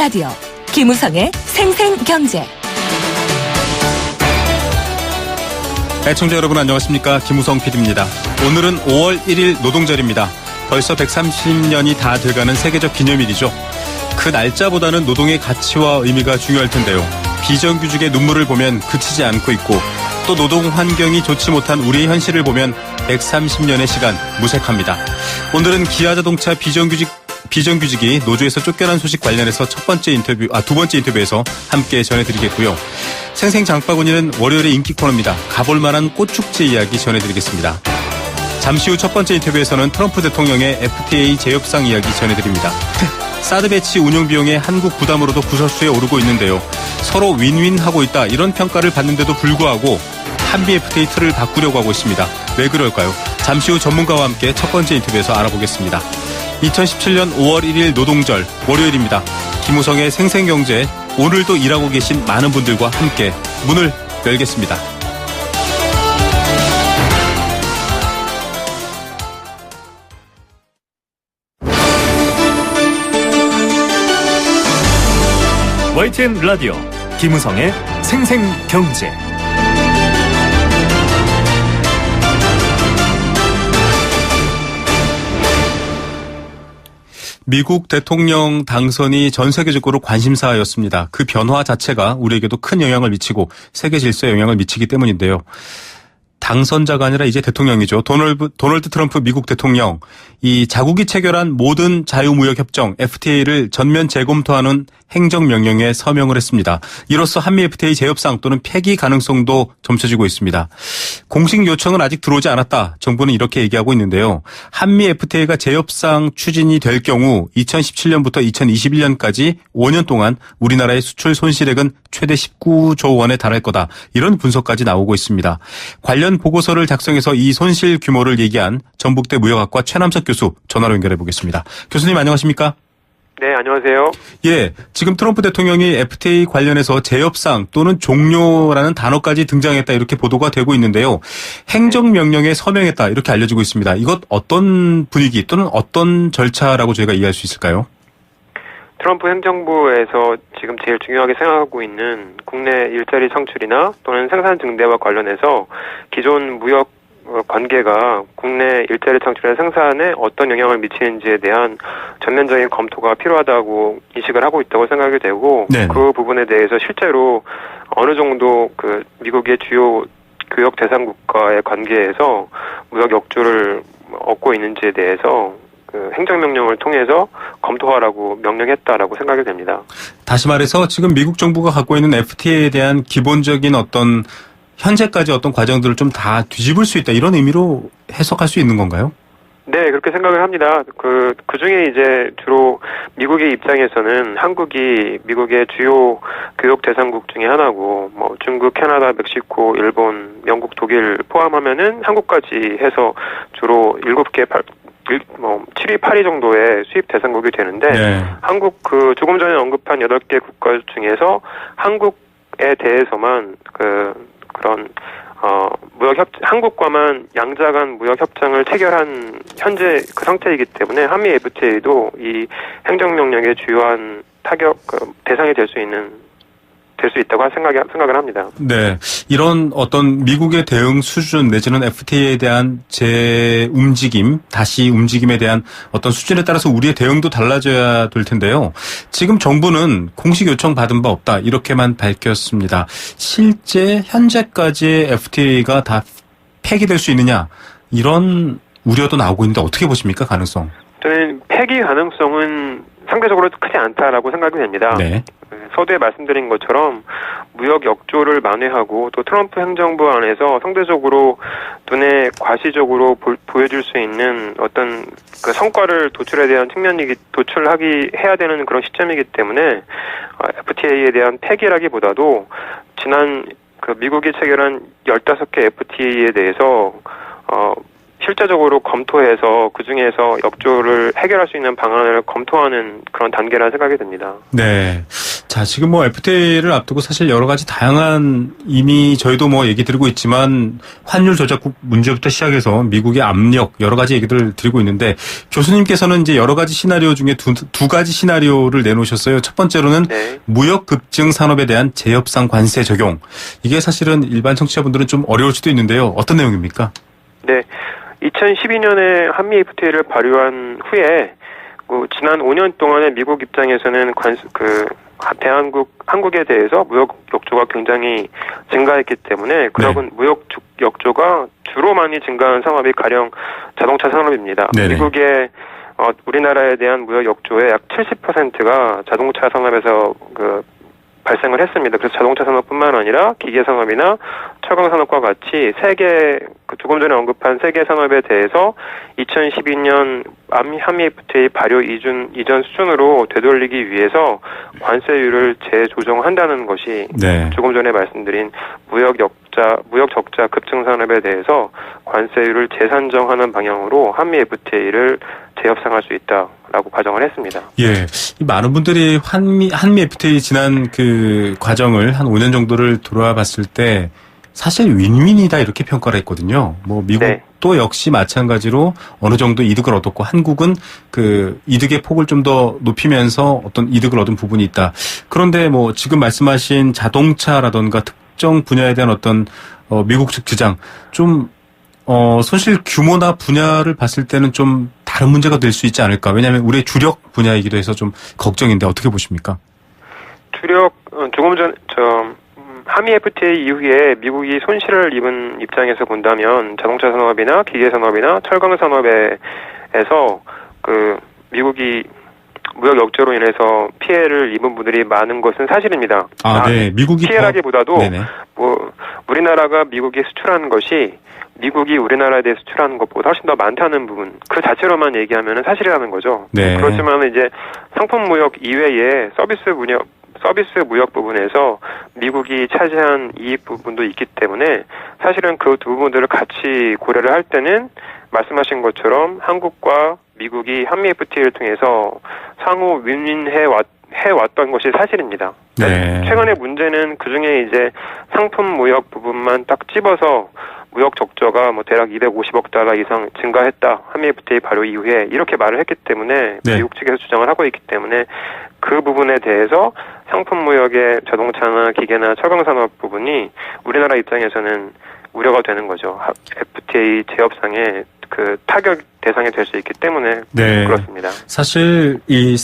라디오 김우성의 생생경제. 애청자 여러분 안녕하십니까. 김우성 PD입니다. 오늘은 5월 1일 노동절입니다. 벌써 130년이 다 돼가는 세계적 기념일이죠. 그 날짜보다는 노동의 가치와 의미가 중요할 텐데요. 비정규직의 눈물을 보면 그치지 않고 있고 또 노동 환경이 좋지 못한 우리의 현실을 보면 130년의 시간 무색합니다. 오늘은 기아자동차 비정규직이 노조에서 쫓겨난 소식 관련해서 두 번째 인터뷰에서 함께 전해드리겠고요. 생생장바구니는 월요일의 인기 코너입니다. 가볼 만한 꽃축제 이야기 전해드리겠습니다. 잠시 후 첫 번째 인터뷰에서는 트럼프 대통령의 FTA 재협상 이야기 전해드립니다. 사드 배치 운영 비용의 한국 부담으로도 구설수에 오르고 있는데요. 서로 윈윈하고 있다 이런 평가를 받는데도 불구하고 한미 FTA 틀을 바꾸려고 하고 있습니다. 왜 그럴까요? 잠시 후 전문가와 함께 첫 번째 인터뷰에서 알아보겠습니다. 2017년 5월 1일 노동절 월요일입니다. 김우성의 생생경제, 오늘도 일하고 계신 많은 분들과 함께 문을 열겠습니다. YTN 라디오 김우성의 생생경제. 미국 대통령 당선이 전 세계적으로 관심사였습니다. 그 변화 자체가 우리에게도 큰 영향을 미치고 세계 질서에 영향을 미치기 때문인데요. 당선자가 아니라 이제 대통령이죠. 도널드 트럼프 미국 대통령, 이 자국이 체결한 모든 자유무역협정 FTA를 전면 재검토하는 행정명령에 서명을 했습니다. 이로써 한미 FTA 재협상 또는 폐기 가능성도 점쳐지고 있습니다. 공식 요청은 아직 들어오지 않았다. 정부는 이렇게 얘기하고 있는데요. 한미 FTA가 재협상 추진이 될 경우 2017년부터 2021년까지 5년 동안 우리나라의 수출 손실액은 최대 19조 원에 달할 거다. 이런 분석까지 나오고 있습니다. 관련 보고서를 작성해서 이 손실 규모를 얘기한 전북대 무역학과 최남석 교수 전화로 연결해 보겠습니다. 교수님 안녕하십니까? 네, 안녕하세요. 예, 지금 트럼프 대통령이 FTA 관련해서 재협상 또는 종료라는 단어까지 등장했다 이렇게 보도가 되고 있는데요. 행정명령에 서명했다 이렇게 알려지고 있습니다. 이것 어떤 분위기 또는 어떤 절차라고 저희가 이해할 수 있을까요? 트럼프 행정부에서 지금 제일 중요하게 생각하고 있는 국내 일자리 창출이나 또는 생산 증대와 관련해서 기존 무역 관계가 국내 일자리 창출이나 생산에 어떤 영향을 미치는지에 대한 전면적인 검토가 필요하다고 인식을 하고 있다고 생각이 되고, 네. 그 부분에 대해서 실제로 어느 정도 그 미국의 주요 교역 대상 국가의 관계에서 무역 역주를 얻고 있는지에 대해서 그 행정명령을 통해서 검토하라고 명령했다라고 생각이 됩니다. 다시 말해서 지금 미국 정부가 갖고 있는 FTA에 대한 기본적인 어떤 현재까지 어떤 과정들을 좀 다 뒤집을 수 있다 이런 의미로 해석할 수 있는 건가요? 네, 그렇게 생각을 합니다. 그 중에 이제 주로 미국의 입장에서는 한국이 미국의 주요 교역 대상국 중에 하나고, 뭐 중국, 캐나다, 멕시코, 일본, 영국, 독일 포함하면은 한국까지 해서 주로 7개, 7위, 8위 정도의 수입 대상국이 되는데, 네. 한국 조금 전에 언급한 8개 국가 중에서 한국에 대해서만 그런 한국과만 양자 간 무역 협정을 체결한 현재 그 상태이기 때문에 한미 FTA도 이 행정명령의 주요한 대상이 될 수 있다고 생각을 합니다. 네. 이런 어떤 미국의 대응 수준 내지는 FTA에 대한 다시 움직임에 대한 어떤 수준에 따라서 우리의 대응도 달라져야 될 텐데요. 지금 정부는 공식 요청 받은 바 없다. 이렇게만 밝혔습니다. 실제 현재까지의 FTA가 다 폐기될 수 있느냐. 이런 우려도 나오고 있는데 어떻게 보십니까? 가능성? 저는 폐기 가능성은 상대적으로 크지 않다라고 생각이 됩니다. 네. 서두에 말씀드린 것처럼 무역 역조를 만회하고 또 트럼프 행정부 안에서 상대적으로 눈에 과시적으로 보여줄 수 있는 어떤 그 성과를 도출해야 되는 그런 시점이기 때문에 FTA에 대한 폐기라기보다도 지난 미국이 체결한 15개 FTA에 대해서 실제적으로 검토해서 그중에서 역조를 해결할 수 있는 방안을 검토하는 그런 단계라 생각이 듭니다. 네. 자, 지금 뭐 FTA를 앞두고 사실 여러 가지 다양한 이미 저희도 뭐 얘기 드리고 있지만 환율 조작국 문제부터 시작해서 미국의 압력 여러 가지 얘기들을 드리고 있는데 교수님께서는 이제 여러 가지 시나리오 중에 두 가지 시나리오를 내놓으셨어요. 첫 번째로는 네. 무역 급증 산업에 대한 재협상 관세 적용. 이게 사실은 일반 청취자분들은 좀 어려울 수도 있는데요. 어떤 내용입니까? 네. 2012년에 한미 FTA를 발효한 후에 지난 5년 동안의 미국 입장에서는 한국에 대해서 무역 역조가 굉장히 증가했기 때문에 그런 무역 역조가 주로 많이 증가한 산업이 가령 자동차 산업입니다. 네네. 미국의 우리나라에 대한 무역 역조의 약 70%가 자동차 산업에서 발생을 했습니다. 그래서 자동차 산업뿐만 아니라 기계 산업이나 철강 산업과 같이 조금 전에 언급한 세 개 산업에 대해서 2012년 한미 FTA 발효 이전 수준으로 되돌리기 위해서 관세율을 재조정한다는 것이 조금 전에 말씀드린 무역 적자 급증 산업에 대해서 관세율을 재산정하는 방향으로 한미 FTA를 재협상할 수 있다라고 가정을 했습니다. 예. 많은 분들이 한미 FTA 지난 그 과정을 한 5년 정도를 돌아봤을 때 사실 윈윈이다 이렇게 평가를 했거든요. 뭐 미국도 역시 마찬가지로 어느 정도 이득을 얻었고 한국은 그 이득의 폭을 좀 더 높이면서 어떤 이득을 얻은 부분이 있다. 그런데 뭐 지금 말씀하신 자동차라던가 특정 분야에 대한 어떤 미국 측 주장 좀 손실 규모나 분야를 봤을 때는 좀 다른 문제가 될 수 있지 않을까. 왜냐하면 우리의 주력 분야이기도 해서 좀 걱정인데 어떻게 보십니까? 조금 전 한미 FTA 이후에 미국이 손실을 입은 입장에서 본다면 자동차 산업이나 기계 산업이나 철강 산업에서 미국이 무역 역조로 인해서 피해를 입은 분들이 많은 것은 사실입니다. 네. 미국이 피해라기보다도 우리나라가 미국에 수출하는 것이 미국이 우리나라에 대해 수출하는 것보다 훨씬 더 많다는 부분, 그 자체로만 얘기하면 사실이라는 거죠. 네. 그렇지만 이제 상품 무역 이외에 서비스 무역 부분에서 미국이 차지한 이익 부분도 있기 때문에 사실은 그 두 부분들을 같이 고려를 할 때는 말씀하신 것처럼 한국과 미국이 한미 FTA를 통해서 상호 윈윈해 왔던 것이 사실입니다. 네. 최근의 문제는 그중에 이제 상품 무역 부분만 딱 집어서 무역 적자가 대략 250억 달러 이상 증가했다. 한미 FTA 발효 이후에 이렇게 말을 했기 때문에 미국 측에서 주장을 하고 있기 때문에 그 부분에 대해서 상품 무역의 자동차나 기계나 철강 산업 부분이 우리나라 입장에서는 우려가 되는 거죠. FTA 재협상의 타격 대상이 될 수 있기 때문에 그렇습니다. 사실 이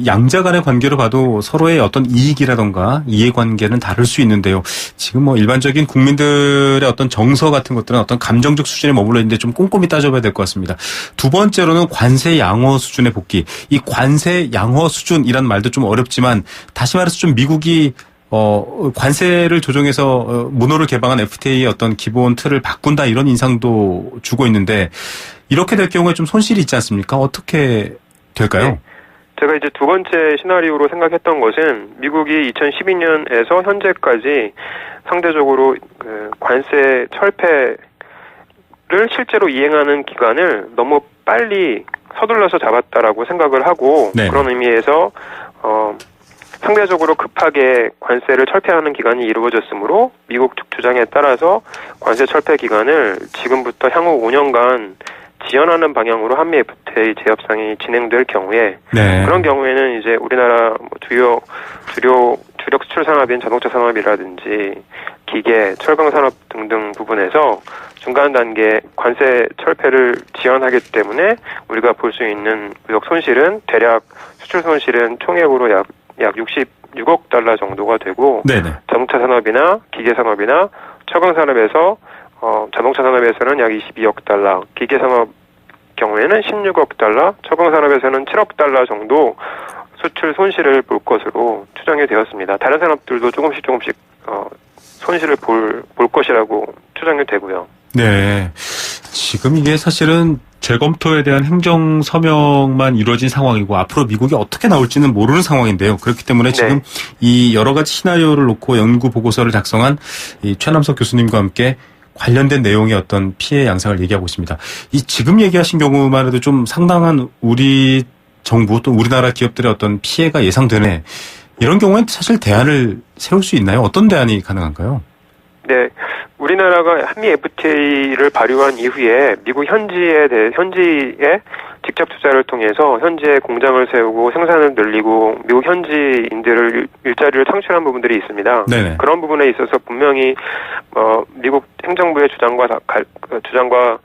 양자 간의 관계로 봐도 서로의 어떤 이익이라던가 이해관계는 다를 수 있는데요. 지금 뭐 일반적인 국민들의 어떤 정서 같은 것들은 어떤 감정적 수준에 머물러 있는데 좀 꼼꼼히 따져봐야 될 것 같습니다. 두 번째로는 관세 양호 수준의 복귀. 이 관세 양호 수준이란 말도 좀 어렵지만 다시 말해서 좀 미국이 관세를 조정해서 문호를 개방한 FTA의 어떤 기본 틀을 바꾼다 이런 인상도 주고 있는데 이렇게 될 경우에 좀 손실이 있지 않습니까? 어떻게 될까요? 네. 제가 이제 두 번째 시나리오로 생각했던 것은 미국이 2012년에서 현재까지 상대적으로 관세 철폐를 실제로 이행하는 기간을 너무 빨리 서둘러서 잡았다라고 생각을 하고 그런 의미에서 상대적으로 급하게 관세를 철폐하는 기간이 이루어졌으므로 미국 측 주장에 따라서 관세 철폐 기간을 지금부터 향후 5년간 지연하는 방향으로 한미 FTA 재협상이 진행될 경우에 그런 경우에는 이제 우리나라 주력 수출 산업인 자동차 산업이라든지 기계, 철강 산업 등등 부분에서 중간 단계 관세 철폐를 지연하기 때문에 우리가 볼 수 있는 무역 손실은 대략 수출 손실은 총액으로 약 66억 달러 정도가 되고 자동차 산업이나 기계 산업이나 철강 산업에서 자동차 산업에서는 약 22억 달러, 기계 산업 경우에는 16억 달러, 철강 산업에서는 7억 달러 정도 수출 손실을 볼 것으로 추정이 되었습니다. 다른 산업들도 조금씩 손실을 볼 것이라고 추정이 되고요. 네. 지금 이게 사실은 재검토에 대한 행정 서명만 이루어진 상황이고 앞으로 미국이 어떻게 나올지는 모르는 상황인데요. 그렇기 때문에 지금 이 여러 가지 시나리오를 놓고 연구 보고서를 작성한 이 최남석 교수님과 함께 관련된 내용의 어떤 피해 양상을 얘기하고 있습니다. 이 지금 얘기하신 경우만 해도 좀 상당한 우리 정부 또 우리나라 기업들의 어떤 피해가 예상되네. 이런 경우엔 사실 대안을 세울 수 있나요? 어떤 대안이 가능한가요? 네, 우리나라가 한미 FTA를 발효한 이후에 미국 현지에 직접 투자를 통해서 현지에 공장을 세우고 생산을 늘리고 미국 현지인들을 일자리를 창출한 부분들이 있습니다. 네네. 그런 부분에 있어서 분명히 미국 행정부의 주장과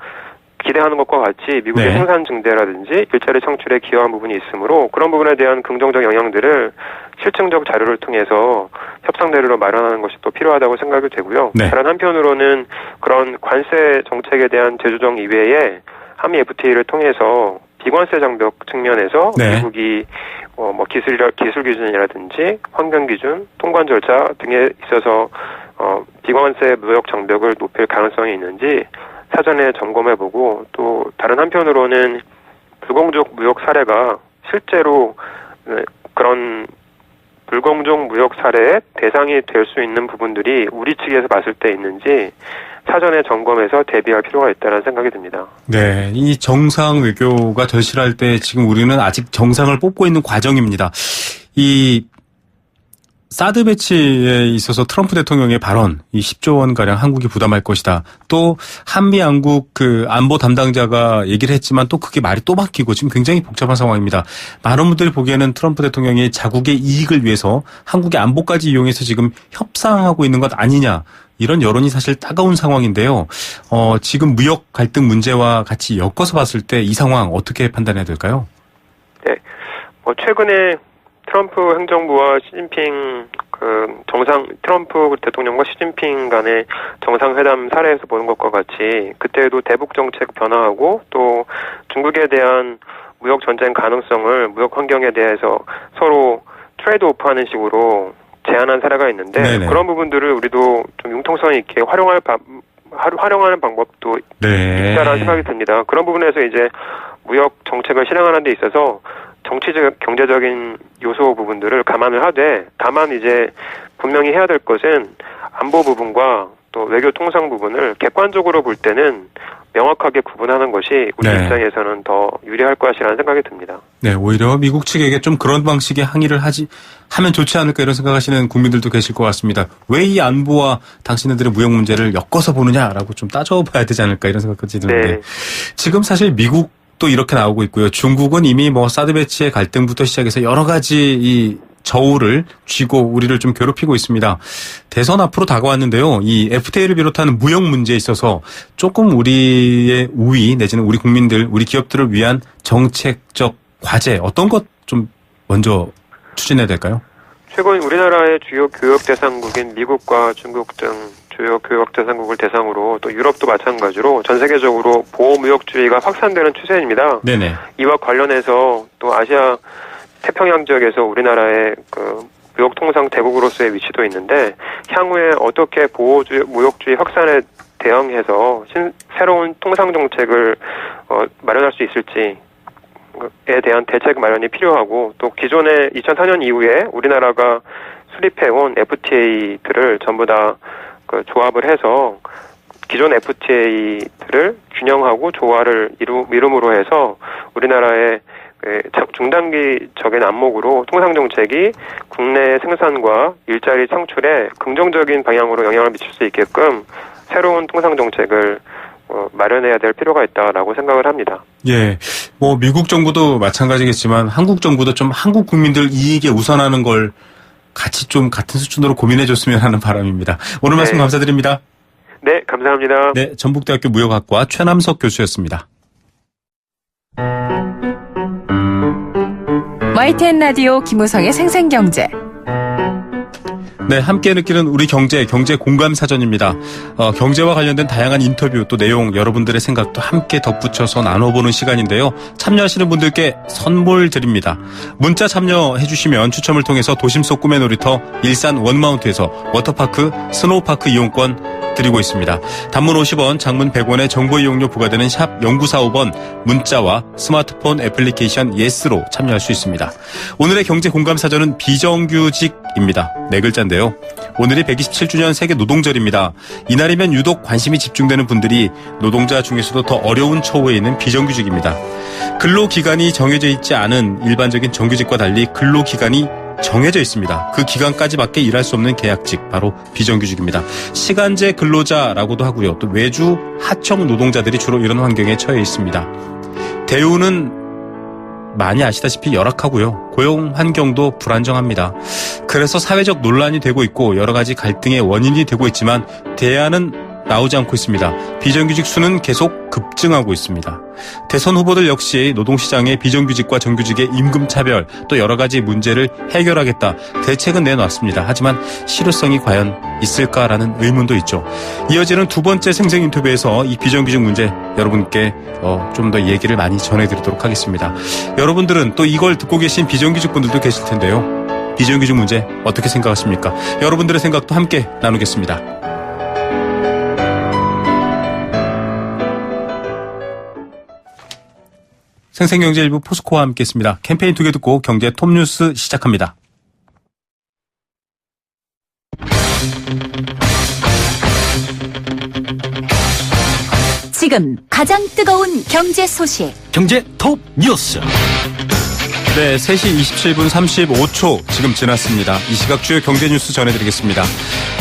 기대하는 것과 같이 미국의 네. 생산 증대라든지 일자리 창출에 기여한 부분이 있으므로 그런 부분에 대한 긍정적 영향들을 실증적 자료를 통해서 협상 대로로 마련하는 것이 또 필요하다고 생각이 되고요. 네. 다른 한편으로는 그런 관세 정책에 대한 재조정 이외에 한미 FTA를 통해서 비관세 장벽 측면에서 네. 미국이 기술 기준이라든지 환경 기준, 통관 절차 등에 있어서 비관세 무역 장벽을 높일 가능성이 있는지 사전에 점검해보고 또 다른 한편으로는 불공정 무역 사례가 실제로 그런 불공정 무역 사례의 대상이 될 수 있는 부분들이 우리 측에서 봤을 때 있는지 사전에 점검해서 대비할 필요가 있다는 생각이 듭니다. 네, 이 정상 외교가 절실할 때 지금 우리는 아직 정상을 뽑고 있는 과정입니다. 이 사드 배치에 있어서 트럼프 대통령의 발언, 이 10조 원가량 한국이 부담할 것이다. 또 한미 양국 안보 담당자가 얘기를 했지만 또 그게 말이 또 바뀌고 지금 굉장히 복잡한 상황입니다. 많은 분들이 보기에는 트럼프 대통령이 자국의 이익을 위해서 한국의 안보까지 이용해서 지금 협상하고 있는 것 아니냐. 이런 여론이 사실 따가운 상황인데요. 지금 무역 갈등 문제와 같이 엮어서 봤을 때 이 상황 어떻게 판단해야 될까요? 네, 최근에 트럼프 행정부와 시진핑 트럼프 대통령과 시진핑 간의 정상회담 사례에서 보는 것과 같이 그때도 대북 정책 변화하고 또 중국에 대한 무역 전쟁 가능성을 무역 환경에 대해서 서로 트레이드 오프하는 식으로 제안한 사례가 있는데 네네. 그런 부분들을 우리도 좀 융통성 있게 활용하는 방법도 있다라는 생각이 듭니다. 그런 부분에서 이제 무역 정책을 실행하는 데 있어서 정치적, 경제적인 요소 부분들을 감안을 하되 다만 이제 분명히 해야 될 것은 안보 부분과 또 외교 통상 부분을 객관적으로 볼 때는 명확하게 구분하는 것이 우리 네. 입장에서는 더 유리할 것이라는 생각이 듭니다. 네, 오히려 미국 측에게 좀 그런 방식의 항의를 하면 좋지 않을까 이런 생각하시는 국민들도 계실 것 같습니다. 왜 이 안보와 당신네들의 무역 문제를 엮어서 보느냐라고 좀 따져봐야 되지 않을까 이런 생각까지 드는데 네. 지금 사실 미국도 이렇게 나오고 있고요. 중국은 이미 사드 배치의 갈등부터 시작해서 여러 가지 이 저울을 쥐고 우리를 좀 괴롭히고 있습니다. 대선 앞으로 다가왔는데요. 이 FTA를 비롯한 무역 문제에 있어서 조금 우리의 우위 내지는 우리 국민들, 우리 기업들을 위한 정책적 과제 어떤 것 좀 먼저 추진해야 될까요? 최근 우리나라의 주요 교역 대상국인 미국과 중국 등 주요 교역 대상국을 대상으로 또 유럽도 마찬가지로 전 세계적으로 보호무역주의가 확산되는 추세입니다. 네네. 이와 관련해서 또 아시아 태평양 지역에서 우리나라의 무역 통상 대국으로서의 위치도 있는데 향후에 어떻게 무역주의 확산에 대응해서 새로운 통상 정책을 마련할 수 있을지에 대한 대책 마련이 필요하고 또 기존의 2004년 이후에 우리나라가 수립해온 FTA들을 전부 다 조합을 해서 기존 FTA들을 균형하고 조화를 이룸으로 해서 우리나라의 중단기적인 안목으로 통상정책이 국내 생산과 일자리 창출에 긍정적인 방향으로 영향을 미칠 수 있게끔 새로운 통상정책을 마련해야 될 필요가 있다라고 생각을 합니다. 예, 미국 정부도 마찬가지겠지만 한국 정부도 좀 한국 국민들 이익에 우선하는 걸 같이 좀 같은 수준으로 고민해줬으면 하는 바람입니다. 오늘 말씀 감사드립니다. 네, 감사합니다. 네, 전북대학교 무역학과 최남석 교수였습니다. YTN 라디오 김우성의 생생경제. 네, 함께 느끼는 우리 경제 공감 사전입니다. 경제와 관련된 다양한 인터뷰 또 내용 여러분들의 생각도 함께 덧붙여서 나눠보는 시간인데요. 참여하시는 분들께 선물 드립니다. 문자 참여해 주시면 추첨을 통해서 도심 속 꿈의 놀이터 일산 원마운트에서 워터파크 스노우파크 이용권 드리고 있습니다. 단문 50원, 장문 100원의 정보 이용료 부과되는 샵 0945번 문자와 스마트폰 애플리케이션 예스로 참여할 수 있습니다. 오늘의 경제 공감 사전은 비정규직입니다. 네 글자인데요. 오늘이 127주년 세계 노동절입니다. 이날이면 유독 관심이 집중되는 분들이 노동자 중에서도 더 어려운 처우에 있는 비정규직입니다. 근로기간이 정해져 있지 않은 일반적인 정규직과 달리 근로기간이 정해져 있습니다. 그 기간까지밖에 일할 수 없는 계약직, 바로 비정규직입니다. 시간제 근로자라고도 하고요. 또 외주 하청 노동자들이 주로 이런 환경에 처해 있습니다. 대우는 많이 아시다시피 열악하고요. 고용 환경도 불안정합니다. 그래서 사회적 논란이 되고 있고 여러 가지 갈등의 원인이 되고 있지만 대안은 나오지 않고 있습니다. 비정규직 수는 계속 급증하고 있습니다. 대선 후보들 역시 노동시장의 비정규직과 정규직의 임금 차별 또 여러 가지 문제를 해결하겠다 대책은 내놨습니다. 하지만 실효성이 과연 있을까라는 의문도 있죠. 이어지는 두 번째 생생 인터뷰에서 이 비정규직 문제 여러분께 좀 더 얘기를 많이 전해드리도록 하겠습니다. 여러분들은 또 이걸 듣고 계신 비정규직 분들도 계실 텐데요. 비정규직 문제 어떻게 생각하십니까? 여러분들의 생각도 함께 나누겠습니다. 생생경제일부 포스코와 함께했습니다. 캠페인 2개 듣고 경제 톱뉴스 시작합니다. 지금 가장 뜨거운 경제 소식. 경제 톱 뉴스. 네, 3시 27분 35초 지금 지났습니다. 이 시각 주요 경제 뉴스 전해드리겠습니다.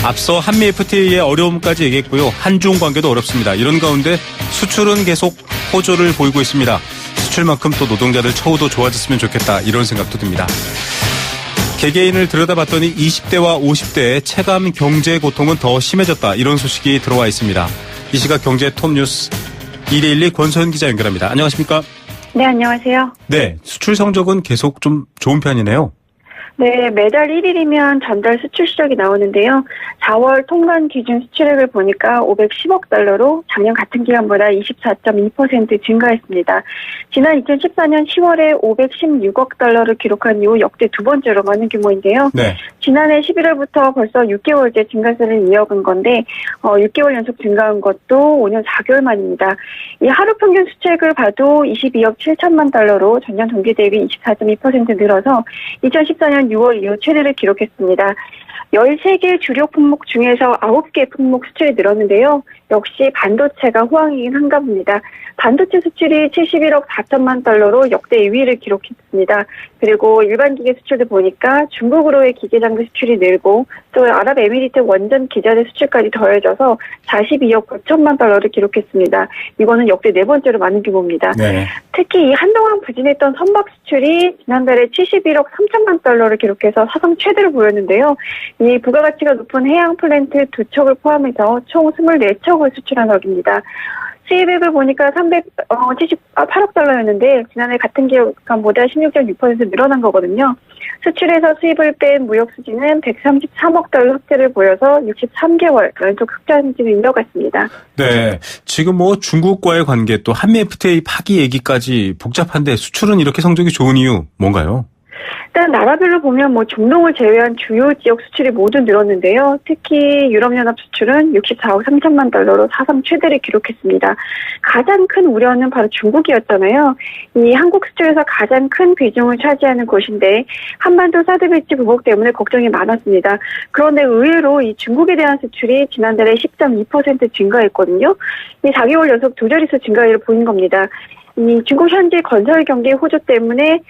앞서 한미 FTA의 어려움까지 얘기했고요. 한중 관계도 어렵습니다. 이런 가운데 수출은 계속 호조를 보이고 있습니다. 수출만큼 또 노동자들 처우도 좋아졌으면 좋겠다 이런 생각도 듭니다. 개개인을 들여다봤더니 20대와 50대의 체감 경제 고통은 더 심해졌다 이런 소식이 들어와 있습니다. 이 시각 경제 톱뉴스 1212 권소연 기자 연결합니다. 안녕하십니까? 네, 안녕하세요. 네, 수출 성적은 계속 좀 좋은 편이네요. 네, 매달 1일이면 전달 수출 시작이 나오는데요. 4월 통관 기준 수출액을 보니까 510억 달러로 작년 같은 기간보다 24.2% 증가했습니다. 지난 2014년 10월에 516억 달러를 기록한 이후 역대 두 번째로 많은 규모인데요. 네. 지난해 11월부터 벌써 6개월째 증가세를 이어간 건데 6개월 연속 증가한 것도 5년 4개월 만입니다. 이 하루 평균 수출액을 봐도 22억 7천만 달러로 전년 동기 대비 24.2% 늘어서 2014년 6월 이후 최대를 기록했습니다. 13개 주력 품목 중에서 9개 품목 수출이 늘었는데요. 역시 반도체가 호황이긴 한가 봅니다. 반도체 수출이 71억 4천만 달러로 역대 2위를 기록했습니다. 그리고 일반 기계 수출도 보니까 중국으로의 기계 장비 수출이 늘고 또 아랍에미리트 원전 기자재 수출까지 더해져서 42억 9천만 달러를 기록했습니다. 이거는 역대 네 번째로 많은 규모입니다. 네. 특히 이 한동안 부진했던 선박 수출이 지난달에 71억 3천만 달러를 기록해서 사상 최대를 보였는데요. 이 부가가치가 높은 해양 플랜트 2척을 포함해서 총 24척을 수출한 덕입니다. 수입액을 보니까 378억 달러였는데 지난해 같은 기간보다 16.6% 늘어난 거거든요. 수출에서 수입을 뺀 무역 수지는 133억 달러 흑자를 보여서 63개월 연속 흑자 행진을 이어갔습니다. 네, 지금 중국과의 관계 또 한미 FTA 파기 얘기까지 복잡한데 수출은 이렇게 성적이 좋은 이유 뭔가요? 일단 나라별로 보면 중동을 제외한 주요 지역 수출이 모두 늘었는데요. 특히 유럽연합 수출은 64억 3천만 달러로 사상 최대를 기록했습니다. 가장 큰 우려는 바로 중국이었잖아요. 이 한국 수출에서 가장 큰 비중을 차지하는 곳인데 한반도 사드 배치 보복 때문에 걱정이 많았습니다. 그런데 의외로 이 중국에 대한 수출이 지난달에 10.2% 증가했거든요. 이 4개월 연속 두 자릿수 증가율을 보인 겁니다. 이 중국 현지 건설 경기 호조 때문에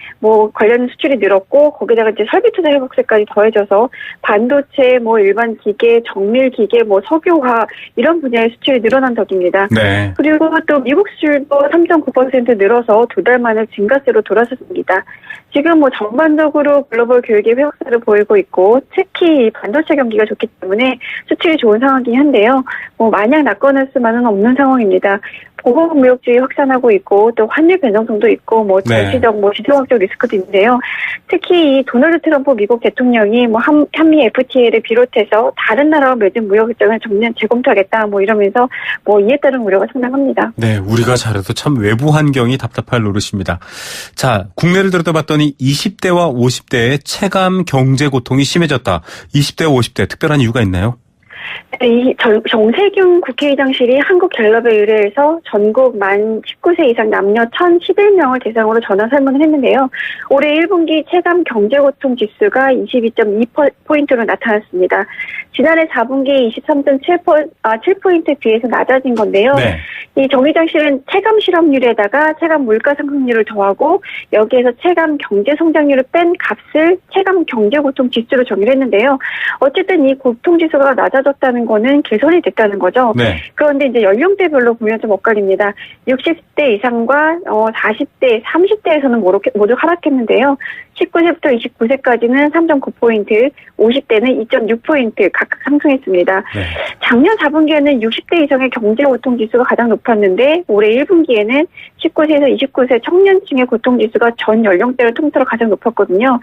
관련 수출이 늘었고 거기다가 이제 설비 투자 회복세까지 더해져서 반도체, 일반 기계, 정밀 기계, 석유화 이런 분야의 수출이 늘어난 덕입니다. 네. 그리고 또 미국 수출도 3.9% 늘어서 두 달 만에 증가세로 돌아섰습니다. 지금 전반적으로 글로벌 교육의 회복세를 보이고 있고 특히 반도체 경기가 좋기 때문에 수출이 좋은 상황이긴 한데요. 마냥 낙관할 수만은 없는 상황입니다. 보복 무역주의 확산하고 있고 또 환율 변동성도 있고 정치적 지정학적 리스크도 있는데요. 특히 이 도널드 트럼프 미국 대통령이 한미 FTA를 비롯해서 다른 나라와 맺은 무역 협정을 전면 재검토하겠다 이러면서 이에 따른 우려가 상당합니다. 네, 우리가 잘해도 참 외부 환경이 답답할 노릇입니다. 자, 국내를 들여다봤더니 20대와 50대의 체감 경제 고통이 심해졌다. 20대와 50대 특별한 이유가 있나요? 이 정세균 국회의장실이 한국갤럽에 의뢰해서 전국 만 19세 이상 남녀 1,011명을 대상으로 전화 설문을 했는데요. 올해 1분기 체감 경제고통 지수가 22.2포인트로 나타났습니다. 지난해 4분기 23.7포인트 비해서 낮아진 건데요. 네. 이 정의장실은 체감 실업률에다가 체감 물가 상승률을 더하고 여기에서 체감 경제 성장률을 뺀 값을 체감 경제 고통 지수로 정의를 했는데요. 어쨌든 이 고통 지수가 낮아졌다는 거는 개선이 됐다는 거죠. 네. 그런데 이제 연령대별로 보면 좀 엇갈립니다. 60대 이상과 40대, 30대에서는 모두 하락했는데요. 19세부터 29세까지는 3.9포인트, 50대는 2.6포인트 각각 상승했습니다. 네. 작년 4분기에는 60대 이상의 경제고통지수가 가장 높았는데 올해 1분기에는 19세에서 29세 청년층의 고통지수가 전 연령대를 통틀어 가장 높았거든요.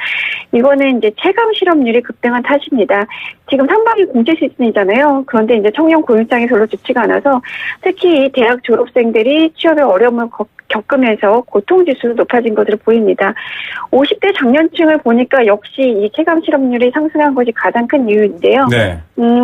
이거는 이제 체감 실업률이 급등한 탓입니다. 지금 상반기 공채 시즌이잖아요. 그런데 이제 청년 고용장이 별로 좋지가 않아서 특히 대학 졸업생들이 취업에 어려움을 겪으면서 고통지수도 높아진 것으로 보입니다. 50대 장년층을 보니까 역시 이 체감 실업률이 상승한 것이 가장 큰 이유인데요. 네.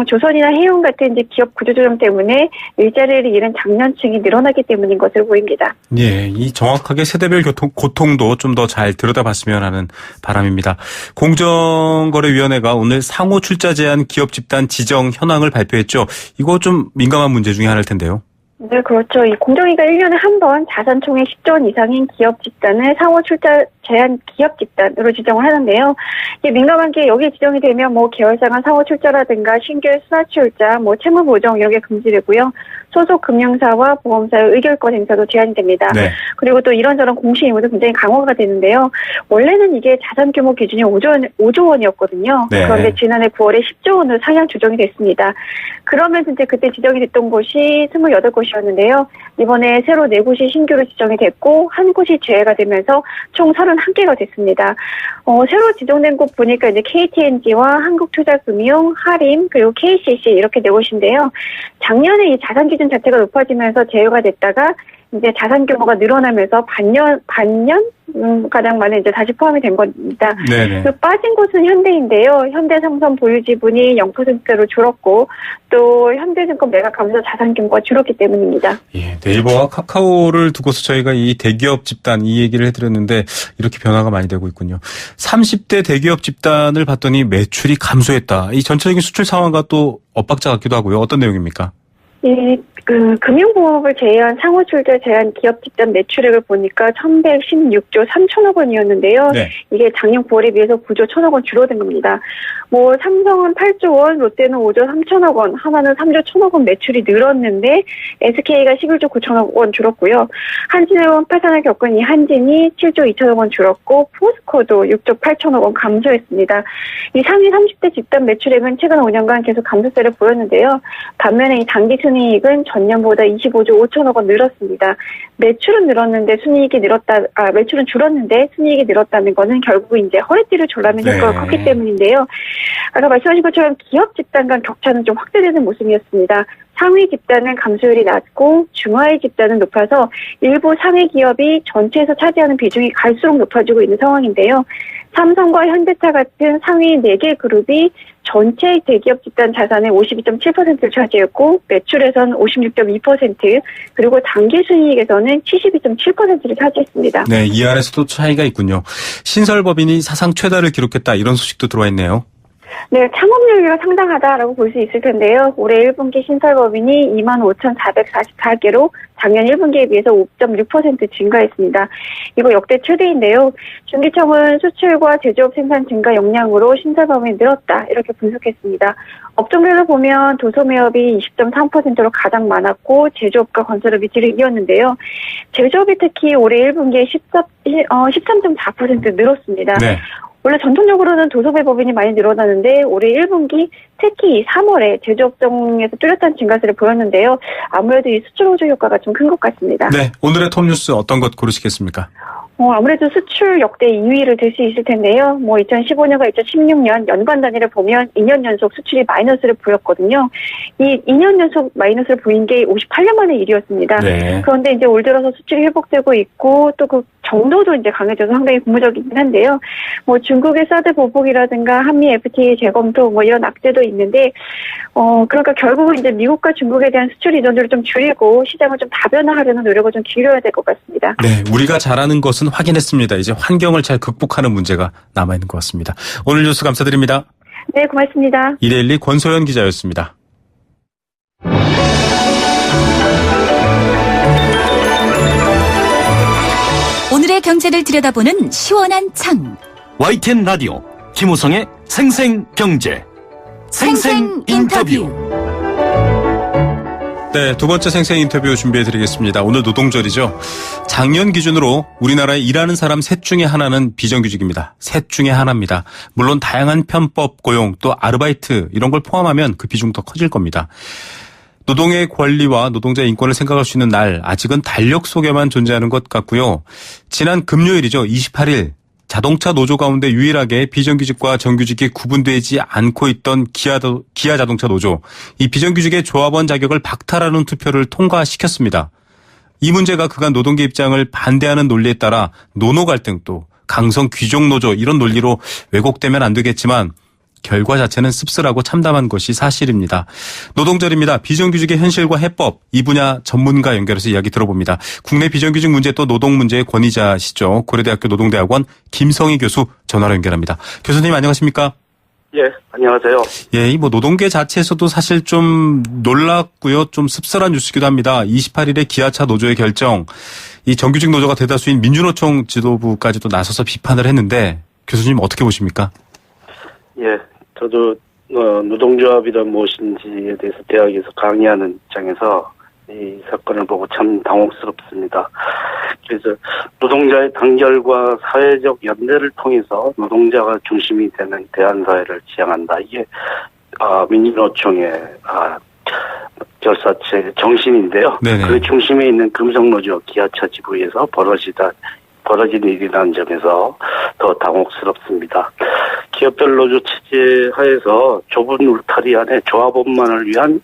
조선이나 해운 같은 이제 기업 구조조정 때문에 일자리를 잃은 장년층이 늘어나기 때문인 것으로 보입니다. 예, 이 정확하게 세대별 고통도 좀 더 잘 들여다봤으면 하는 바람입니다. 공정거래위원회가 오늘 상호 출자 제한 기업 집단 지정 현황을 발표했죠. 이거 좀 민감한 문제 중에 하나일 텐데요. 네, 그렇죠. 이 공정위가 1년에 한 번 자산총액 10조 원 이상인 기업 집단을 상호 출자 제한 기업 집단으로 지정을 하는데요. 이게 민감한 게 여기 지정이 되면 뭐 계열사간 상호 출자라든가 신규 수사 출자, 뭐 채무 보정 이런 게 금지되고요. 소속 금융사와 보험사의 의결권 행사도 제한이 됩니다. 네. 그리고 또 이런저런 공시 의무도 굉장히 강화가 되는데요. 원래는 이게 자산 규모 기준이 5조 원이었거든요. 네. 그런데 지난해 9월에 10조 원으로 상향 조정이 됐습니다. 그러면서 이제 그때 지정이 됐던 곳이 28곳이었는데요. 이번에 새로 4곳이 신규로 지정이 됐고 한 곳이 제외가 되면서 총 31개가 됐습니다. 새로 지정된 곳 보니까 이제 KTNG와 한국투자금융, 하림, 그리고 KCC 이렇게 4곳인데요. 작년에 이 자산 기준 자체가 높아지면서 제외가 됐다가 이제 자산 규모가 늘어나면서 반년 가량 만에 이제 다시 포함이 된 겁니다. 네네. 그 빠진 곳은 현대인데요. 현대삼성 보유 지분이 0%대로 줄었고 또 현대증권 매각하면서 자산 규모가 줄었기 때문입니다. 예, 네이버와 카카오를 두고서 저희가 이 대기업 집단 이 얘기를 해드렸는데 이렇게 변화가 많이 되고 있군요. 30대 대기업 집단을 봤더니 매출이 감소했다. 이 전체적인 수출 상황과 또 엇박자 같기도 하고요. 어떤 내용입니까? 금융보험업을 제외한 상호 출자 제한 기업 집단 매출액을 보니까 1,116조 3천억 원이었는데요. 네. 이게 작년 9월에 비해서 9조 1천억 원 줄어든 겁니다. 뭐 삼성은 8조 원, 롯데는 5조 3천억 원, 하나는 3조 1천억 원 매출이 늘었는데 SK가 11조 9천억 원 줄었고요. 한진해운 파산을 겪은 이 한진이 7조 2천억 원 줄었고 포스코도 6조 8천억 원 감소했습니다. 이 상위 30대 집단 매출액은 최근 5년간 계속 감소세를 보였는데요. 반면에 이 당기 순이익은 전년보다 25조 5천억 원 늘었습니다. 매출은 늘었는데 매출은 줄었는데 순이익이 늘었다는 거는 결국 이제 허리띠를 졸라맨 효과가 컸기 때문인데요. 아까 말씀하신 것처럼 기업 집단 간 격차는 좀 확대되는 모습이었습니다. 상위 집단은 감소율이 낮고 중하위 집단은 높아서 일부 상위 기업이 전체에서 차지하는 비중이 갈수록 높아지고 있는 상황인데요. 삼성과 현대차 같은 상위 4개 그룹이 전체 대기업 집단 자산의 52.7%를 차지했고 매출에서는 56.2% 그리고 당기순이익에서는 72.7%를 차지했습니다. 네, 이 안에서도 차이가 있군요. 신설법인이 사상 최다를 기록했다 이런 소식도 들어와 있네요. 네, 창업률이 상당하다라고 볼 수 있을 텐데요. 올해 1분기 신설법인이 25,444개로 작년 1분기에 비해서 5.6% 증가했습니다. 이거 역대 최대인데요. 중기청은 수출과 제조업 생산 증가 역량으로 신설법인이 늘었다 이렇게 분석했습니다. 업종별로 보면 도소매업이 20.3%로 가장 많았고 제조업과 건설업이 뒤를 이었는데요. 제조업이 특히 올해 1분기에 13.4% 늘었습니다. 네. 원래 전통적으로는 도소매법인이 많이 늘어나는데 올해 1분기 특히 3월에 제조업종에서 뚜렷한 증가세를 보였는데요. 아무래도 이 수출 호조 효과가 좀 큰 것 같습니다. 네, 오늘의 톱뉴스 어떤 것 고르시겠습니까? 아무래도 수출 역대 2위를 들 수 있을 텐데요. 2015년과 2016년 연간 단위를 보면 2년 연속 수출이 마이너스를 보였거든요. 이 2년 연속 마이너스를 보인 게 58년 만의 일이었습니다. 네. 그런데 이제 올 들어서 수출이 회복되고 있고 또 그 정도도 이제 강해져서 상당히 고무적이긴 한데요. 중국의 사드 보복이라든가 한미 FTA 재검토 이런 악재도 있는데, 그러니까 결국은 이제 미국과 중국에 대한 수출 의존도를 좀 줄이고 시장을 좀 다변화하려는 노력을 좀 기울여야 될 것 같습니다. 네, 우리가 잘하는 것은 확인했습니다. 이제 환경을 잘 극복하는 문제가 남아있는 것 같습니다. 오늘 뉴스 감사드립니다. 네, 고맙습니다. 이데일리 권소연 기자였습니다. 오늘의 경제를 들여다보는 시원한 창. YTN 라디오 김우성의 생생경제 생생 인터뷰. 네, 두 번째 생생 인터뷰 준비해드리겠습니다. 오늘 노동절이죠. 작년 기준으로 우리나라에 일하는 사람 셋 중에 하나는 비정규직입니다. 셋 중에 하나입니다. 물론 다양한 편법 고용 또 아르바이트 이런 걸 포함하면 그 비중 더 커질 겁니다. 노동의 권리와 노동자의 인권을 생각할 수 있는 날, 아직은 달력 속에만 존재하는 것 같고요. 지난 금요일이죠. 28일 자동차 노조 가운데 유일하게 비정규직과 정규직이 구분되지 않고 있던 기아 자동차 노조. 이 비정규직의 조합원 자격을 박탈하는 투표를 통과시켰습니다. 이 문제가 그간 노동계 입장을 반대하는 논리에 따라 노노 갈등 또 강성 귀족 노조 이런 논리로 왜곡되면 안 되겠지만 결과 자체는 씁쓸하고 참담한 것이 사실입니다. 노동절입니다. 비정규직의 현실과 해법, 이 분야 전문가 연결해서 이야기 들어봅니다. 국내 비정규직 문제 또 노동 문제의 권위자시죠. 고려대학교 노동대학원 김성희 교수 전화로 연결합니다. 교수님 안녕하십니까? 예, 안녕하세요. 예, 이 노동계 자체에서도 사실 좀 놀랍고요. 좀 씁쓸한 뉴스이기도 합니다. 28일에 기아차 노조의 결정, 이 정규직 노조가 대다수인 민주노총 지도부까지도 나서서 비판을 했는데 교수님 어떻게 보십니까? 예, 저도 노동조합이란 무엇인지에 대해서 대학에서 강의하는 입장에서 이 사건을 보고 참 당혹스럽습니다. 그래서 노동자의 단결과 사회적 연대를 통해서 노동자가 중심이 되는 대한사회를 지향한다. 이게 민주노총의 결사체 정신인데요. 네네. 그 중심에 있는 금속노조 기아차 지부에서 벌어진 일이라는 점에서 더 당혹스럽습니다. 기업별 노조 체제 하에서 좁은 울타리 안에 조합원만을 위한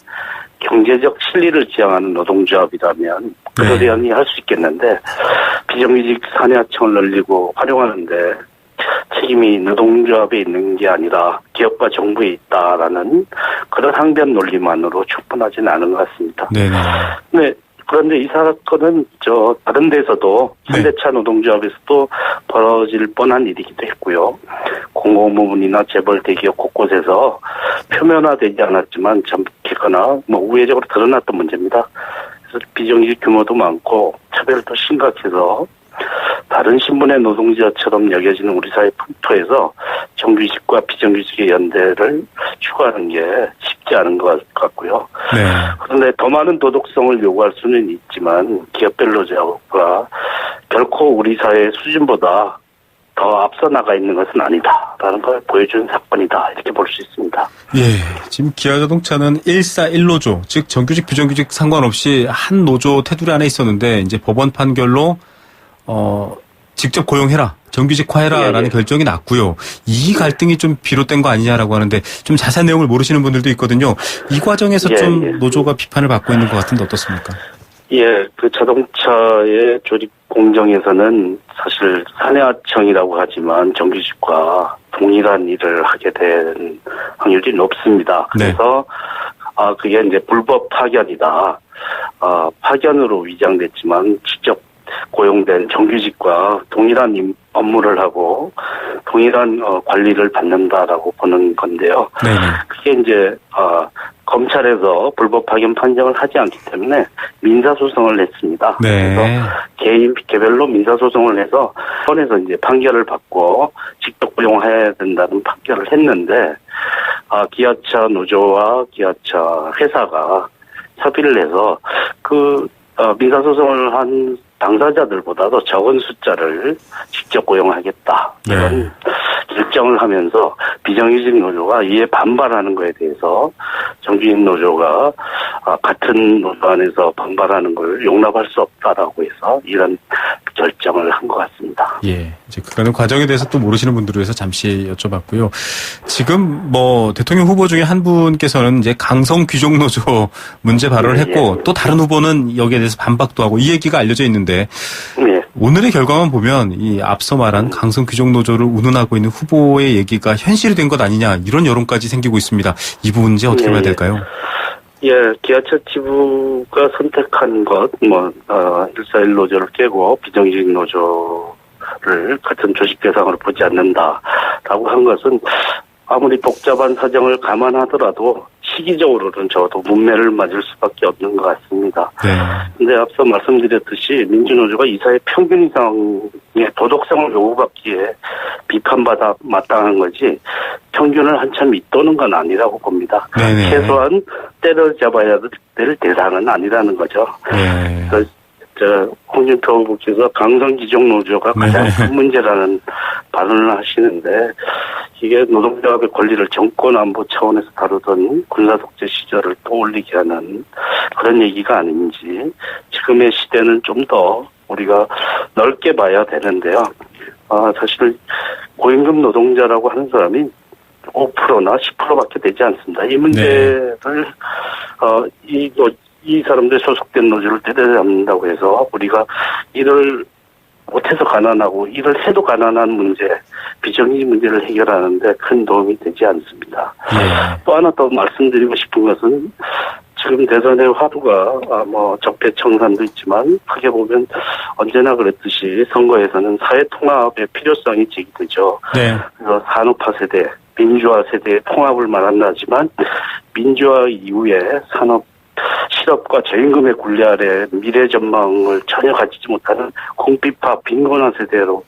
경제적 실리를 지향하는 노동조합이라면 그러려니 할 수 있겠는데 비정규직 사내하청을 늘리고 활용하는데 책임이 노동조합에 있는 게 아니라 기업과 정부에 있다라는 그런 항변 논리만으로 충분하지는 않은 것 같습니다. 네네. 네. 그런데 이 사건은 다른 데서도 현대차 노동조합에서도 벌어질 뻔한 일이기도 했고요. 공공부문이나 재벌 대기업 곳곳에서 표면화되지 않았지만 잠기거나 우회적으로 드러났던 문제입니다. 그래서 비정규직 규모도 많고 차별도 심각해서 다른 신분의 노동자처럼 여겨지는 우리 사회 풍토에서 정규직과 비정규직의 연대를 추구하는 게 쉽지 않은 것 같고요. 네. 그런데 더 많은 도덕성을 요구할 수는 있지만 기업별 노조가 결코 우리 사회의 수준보다 더 앞서 나가 있는 것은 아니다라는 걸 보여준 사건이다 이렇게 볼 수 있습니다. 예, 지금 기아자동차는 141노조, 즉 정규직 비정규직 상관없이 한 노조 테두리 안에 있었는데 이제 법원 판결로 직접 고용해라, 정규직화해라라는 결정이 났고요. 이 갈등이 좀 비롯된 거 아니냐라고 하는데 좀 자세한 내용을 모르시는 분들도 있거든요. 이 과정에서 좀 노조가 비판을 받고 있는 것 같은데 어떻습니까? 예, 그 자동차의 조립 공정에서는 사실 사내하청이라고 하지만 정규직과 동일한 일을 하게 된 확률이 높습니다. 그래서 그게 이제 불법 파견이다. 파견으로 위장됐지만 직접 고용된 정규직과 동일한 업무를 하고 동일한 관리를 받는다라고 보는 건데요. 네네. 그게 이제 검찰에서 불법 파견 판정을 하지 않기 때문에 민사소송을 냈습니다. 네. 그래서 개별로 민사소송을 해서 법원에서 이제 판결을 받고 직접 고용해야 된다는 판결을 했는데 기아차 노조와 기아차 회사가 협의를 해서 그 민사소송을 한 당사자들보다도 적은 숫자를 직접 고용하겠다. 이런 결정을 하면서 비정규직 노조가 이에 반발하는 것에 대해서 정규직 노조가 같은 노조 안에서 반발하는 걸 용납할 수 없다라고 해서 이런 결정을 한 것 같습니다. 예. 이제 그거는 과정에 대해서 또 모르시는 분들을 위해서 잠시 여쭤봤고요. 지금 대통령 후보 중에 한 분께서는 이제 강성 귀족 노조 문제 발언을 했고 또 다른 후보는 여기에 대해서 반박도 하고 이 얘기가 알려져 있는데 오늘의 결과만 보면 이 앞서 말한 강성 귀족 노조를 운운하고 있는 후보의 얘기가 현실이 된 것 아니냐 이런 여론까지 생기고 있습니다. 이 부분 이제 어떻게 봐야 될까요? 예, 기아차 지부가 선택한 것, 141 노조를 깨고 비정규직 노조를 같은 조직 대상으로 보지 않는다라고 한 것은 아무리 복잡한 사정을 감안하더라도 시기적으로는 저도 문매를 맞을 수밖에 없는 것 같습니다. 네. 근데 앞서 말씀드렸듯이 민주노조가 이 사회 평균 이상의 도덕성을 요구받기에 비판받아 마땅한 거지 평균을 한참 밑도는 건 아니라고 봅니다. 네네. 최소한 때려잡아야 될 대상은 아니라는 거죠. 네. 그래서 홍준표 후보께서 강성기종 노조가 가장 큰 문제라는 발언을 하시는데 이게 노동조합의 권리를 정권 안보 차원에서 다루던 군사독재 시절을 떠올리게 하는 그런 얘기가 아닌지 지금의 시대는 좀 더 우리가 넓게 봐야 되는데요. 사실 고임금 노동자라고 하는 사람이 5%나 10%밖에 되지 않습니다. 이 문제를 이 사람들 소속된 노조를 때려잡는다고 해서 우리가 일을 못해서 가난하고 일을 해도 가난한 문제, 비정의 문제를 해결하는데 큰 도움이 되지 않습니다. 또 하나 더 말씀드리고 싶은 것은 지금 대선의 화두가 적폐청산도 있지만 크게 보면 언제나 그랬듯이 선거에서는 사회 통합의 필요성이 제기되죠. 네. 그래서 산업화 세대, 민주화 세대의 통합을 말한다지만 민주화 이후에 산업 실업과 저임금의 굴레 아래 미래 전망을 전혀 가지지 못하는 공비파 빈곤화 세대로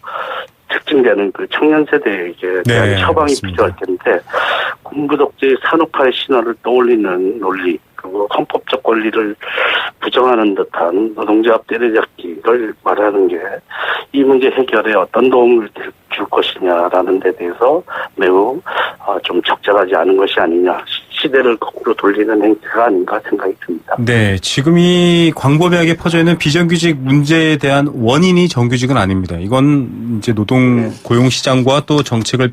특징되는 그 청년 세대에게 대한 처방이 맞습니다. 필요할 텐데 군부독재의 산업화의 신화를 떠올리는 논리 그리고 헌법적 권리를 부정하는 듯한 노동조합 때려잡기를 말하는 게 이 문제 해결에 어떤 도움을 줄 것이냐라는 데 대해서 매우 좀 적절하지 않은 것이 아니냐. 시대를 거꾸로 돌리는 행태가 아닌가 생각이 듭니다. 네, 지금 이 광범위하게 퍼져 있는 비정규직 문제에 대한 원인이 정규직은 아닙니다. 이건 이제 노동 고용 시장과 또 정책을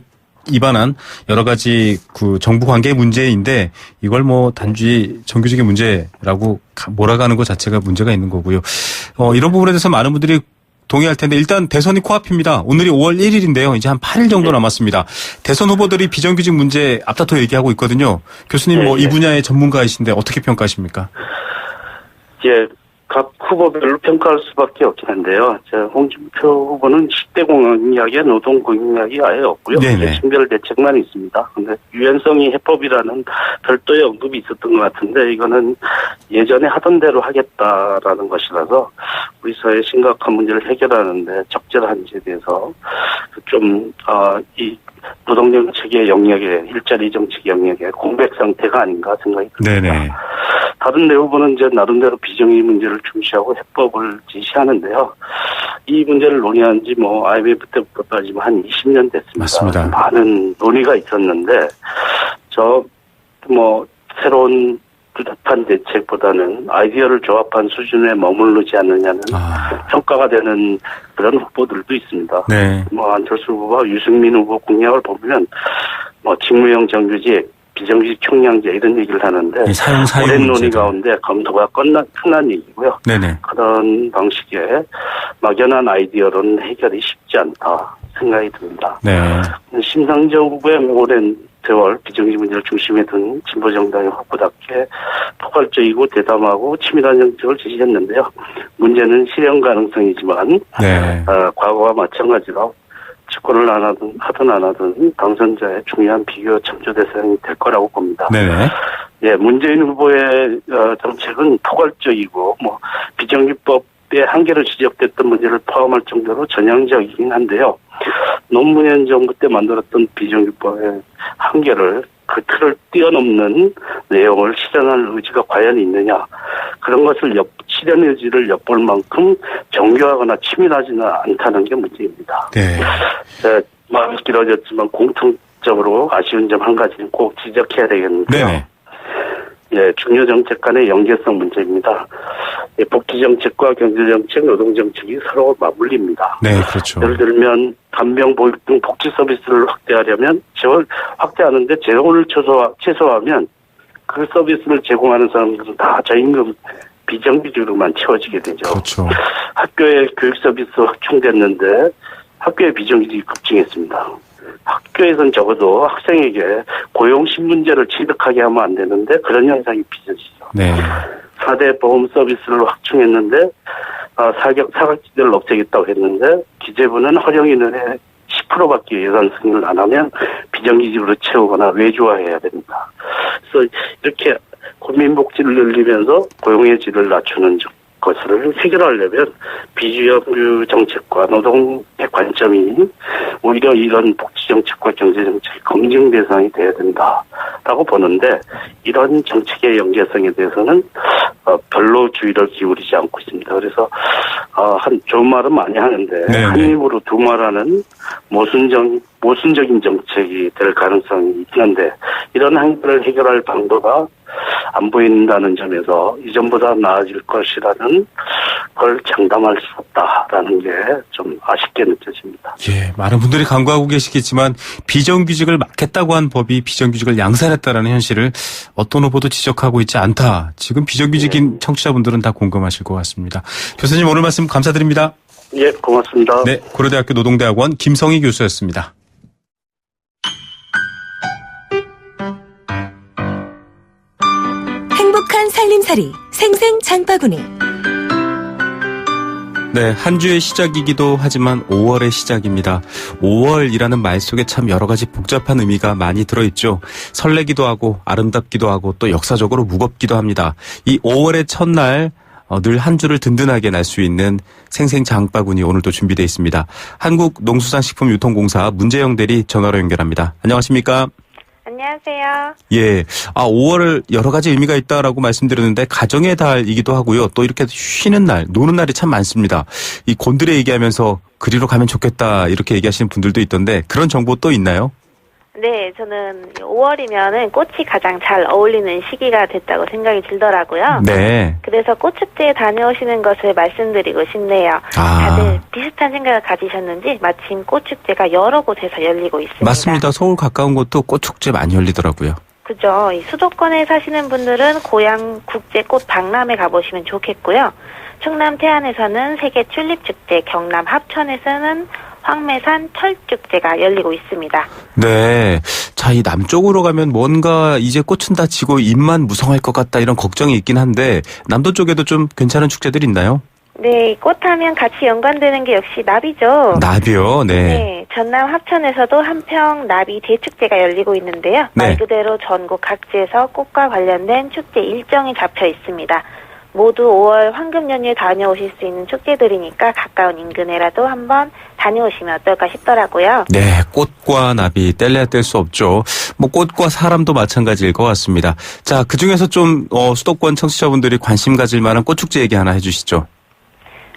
입안한 여러 가지 그 정부 관계 문제인데 이걸 단지 정규직의 문제라고 몰아가는 것 자체가 문제가 있는 거고요. 이런 부분에 대해서 많은 분들이 동의할 텐데 일단 대선이 코앞입니다. 오늘이 5월 1일인데요. 이제 한 8일 정도 남았습니다. 대선 후보들이 비정규직 문제 앞다퉈 얘기하고 있거든요. 교수님 이 분야의 전문가이신데 어떻게 평가하십니까? 각 후보별로 평가할 수밖에 없긴 한데요. 홍준표 후보는 10대 공약에 노동 공약이 아예 없고요. 층별 대책만 있습니다. 그런데 유연성이 해법이라는 별도의 언급이 있었던 것 같은데 이거는 예전에 하던 대로 하겠다라는 것이라서 우리 사회의 심각한 문제를 해결하는데 적절한지에 대해서 이 노동정책의 영역에 일자리 정책 영역에 공백 상태가 아닌가 생각이 듭니다. 네네. 다른 내 후보는 이제 나름대로 비정의 문제를 중시하고 해법을 지시하는데요. 이 문제를 논의한 지 IMF 때부터 따지면 한 20년 됐습니다. 맞습니다. 많은 논의가 있었는데 새로운 뚜렷한 대책보다는 아이디어를 조합한 수준에 머무르지 않느냐는 평가가 되는 그런 후보들도 있습니다. 네. 안철수 후보와 유승민 후보 공약을 보면 직무형 정규직, 비정규직 총량제 이런 얘기를 하는데 오랜 논의 가운데 검토가 끝난 얘기고요. 네네. 그런 방식의 막연한 아이디어로는 해결이 쉽지 않다 생각이 듭니다. 네. 심상정 후보의 오랜 세월 비정규직 문제를 중심에 둔 진보정당의 후보답게 포괄적이고 대담하고 치밀한 정책을 지시했는데요. 문제는 실현 가능성이지만 과거와 마찬가지로 집권을 하든 안 하든 당선자의 중요한 비교 참조 대상이 될 거라고 봅니다. 네네. 문재인 후보의 정책은 포괄적이고 비정규법의 한계로 지적됐던 문제를 포함할 정도로 전향적이긴 한데요. 노무현 정부 때 만들었던 비정규법의 한계를 그 틀을 뛰어넘는 내용을 실현할 의지가 과연 있느냐. 그런 것을 실현 의지를 엿볼 만큼 정교하거나 치밀하지는 않다는 게 문제입니다. 말이 길어졌지만 공통적으로 아쉬운 점 한 가지는 꼭 지적해야 되겠는데요. 중요 정책 간의 연계성 문제입니다. 복지정책과 경제정책, 노동정책이 서로 맞물립니다. 네, 그렇죠. 예를 들면 간병, 보육 등 복지 서비스를 확대하려면 확대하는데 재원을 최소화하면 그 서비스를 제공하는 사람들은 다 저임금 비정규직으로만 채워지게 되죠. 그렇죠. 학교의 교육 서비스 확충됐는데 학교의 비정규직이 급증했습니다. 학교에선 적어도 학생에게 고용신 문제를 취득하게 하면 안 되는데 그런 현상이 빚어지죠. 4대 보험 서비스를 확충했는데 사각지대를 없애겠다고 했는데 기재부는 허용인원의 10%밖에 예산 승인을 안 하면 비정규직으로 채우거나 외주화해야 됩니다. 그래서 이렇게 국민복지를 늘리면서 고용의 질을 낮추는 것을 해결하려면 비주류 정책과 노동의 관점이 오히려 이런 복지 정책과 경제 정책의 검증 대상이 돼야 된다라고 보는데 이런 정책의 연계성에 대해서는 별로 주의를 기울이지 않고 있습니다. 그래서 한 좋은 말은 많이 하는데 네네. 한 입으로 두 말하는 모순적인 정책이 될 가능성이 있는데 이런 한계를 해결할 방도가 안 보인다는 점에서 이전보다 나아질 것이라는 걸 장담할 수 없다라는 게 좀 아쉽게 느껴집니다. 예, 많은 분들이 간구하고 계시겠지만 비정규직을 막겠다고 한 법이 비정규직을 양산했다라는 현실을 어떤 후보도 지적하고 있지 않다. 지금 비정규직인 청취자분들은 다 공감하실 것 같습니다. 교수님 오늘 말씀 감사드립니다. 예, 고맙습니다. 네, 고려대학교 노동대학원 김성희 교수였습니다. 행복한 살림살이 생생 장바구니. 네, 한 주의 시작이기도 하지만 5월의 시작입니다. 5월이라는 말 속에 참 여러 가지 복잡한 의미가 많이 들어있죠. 설레기도 하고 아름답기도 하고 또 역사적으로 무겁기도 합니다. 이 5월의 첫날 늘 한 주를 든든하게 날 수 있는 생생 장바구니 오늘도 준비되어 있습니다. 한국농수산식품유통공사 문재영 대리 전화로 연결합니다. 안녕하십니까? 안녕하세요. 예. 5월을 여러 가지 의미가 있다라고 말씀드렸는데 가정의 달이기도 하고요. 또 이렇게 쉬는 날, 노는 날이 참 많습니다. 이 곤드레 얘기하면서 그리로 가면 좋겠다 이렇게 얘기하시는 분들도 있던데 그런 정보 또 있나요? 네, 저는 5월이면은 꽃이 가장 잘 어울리는 시기가 됐다고 생각이 들더라고요. 네. 그래서 꽃축제에 다녀오시는 것을 말씀드리고 싶네요. 다들 비슷한 생각을 가지셨는지 마침 꽃축제가 여러 곳에서 열리고 있습니다. 맞습니다. 서울 가까운 곳도 꽃축제 많이 열리더라고요. 그죠. 이 수도권에 사시는 분들은 고양 국제꽃 박람회 가보시면 좋겠고요. 충남 태안에서는 세계 튤립축제, 경남 합천에서는 황매산 철축제가 열리고 있습니다. 네. 자, 이 남쪽으로 가면 뭔가 이제 꽃은 다 지고 잎만 무성할 것 같다 이런 걱정이 있긴 한데 남도 쪽에도 좀 괜찮은 축제들 있나요? 네, 꽃하면 같이 연관되는 게 역시 나비죠. 나비요? 네. 네, 전남 합천에서도 한평 나비 대축제가 열리고 있는데요. 네. 말 그대로 전국 각지에서 꽃과 관련된 축제 일정이 잡혀 있습니다. 모두 5월 황금 연휴에 다녀오실 수 있는 축제들이니까 가까운 인근에라도 한번 다녀오시면 어떨까 싶더라고요. 네, 꽃과 나비 뗄래야 뗄 수 없죠. 뭐 꽃과 사람도 마찬가지일 것 같습니다. 자, 그중에서 좀 수도권 청취자분들이 관심 가질 만한 꽃축제 얘기 하나 해주시죠.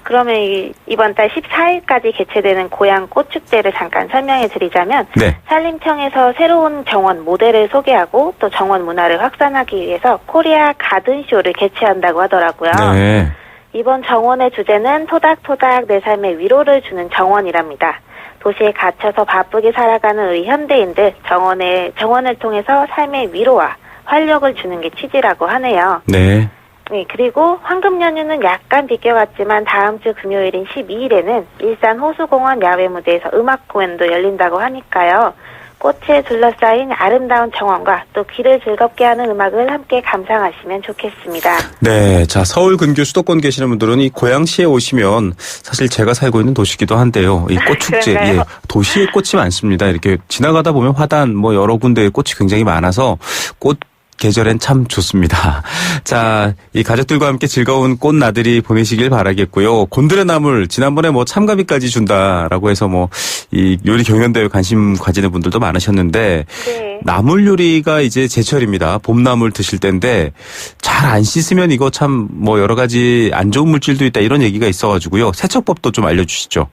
그러면 이번 달 14일까지 개최되는 고양 꽃축제를 잠깐 설명해 드리자면 네. 산림청에서 새로운 정원 모델을 소개하고 또 정원 문화를 확산하기 위해서 코리아 가든쇼를 개최한다고 하더라고요. 네. 이번 정원의 주제는 토닥토닥 내 삶에 위로를 주는 정원이랍니다. 도시에 갇혀서 바쁘게 살아가는 우리 현대인들 정원을 통해서 삶의 위로와 활력을 주는 게 취지라고 하네요. 네. 네, 그리고 황금 연휴는 약간 비껴갔지만 다음 주 금요일인 12일에는 일산 호수공원 야외 무대에서 음악 공연도 열린다고 하니까요. 꽃에 둘러싸인 아름다운 정원과 또 귀를 즐겁게 하는 음악을 함께 감상하시면 좋겠습니다. 네, 자 서울 근교 수도권 계시는 분들은 이 고양시에 오시면 사실 제가 살고 있는 도시기도 한데요. 이 꽃축제, 예, 도시에 꽃이 많습니다. 이렇게 지나가다 보면 화단 뭐 여러 군데에 꽃이 굉장히 많아서 꽃 계절엔 참 좋습니다. 자, 이 가족들과 함께 즐거운 꽃 나들이 보내시길 바라겠고요. 곤드레 나물 지난번에 뭐 참가비까지 준다라고 해서 뭐 이 요리 경연대회 관심 가지는 분들도 많으셨는데 네. 나물 요리가 이제 제철입니다. 봄나물 드실 때인데 잘 안 씻으면 이거 참 뭐 여러 가지 안 좋은 물질도 있다 이런 얘기가 있어가지고요. 세척법도 좀 알려주시죠.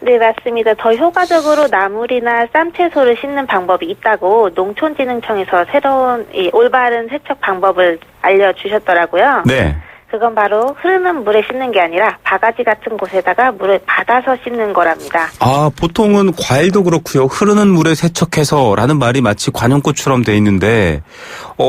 네, 맞습니다. 더 효과적으로 나물이나 쌈채소를 씻는 방법이 있다고 농촌진흥청에서 새로운 올바른 세척 방법을 알려주셨더라고요. 네. 그건 바로 흐르는 물에 씻는 게 아니라 바가지 같은 곳에다가 물을 받아서 씻는 거랍니다. 아, 보통은 과일도 그렇고요. 흐르는 물에 세척해서라는 말이 마치 관용꽃처럼 돼 있는데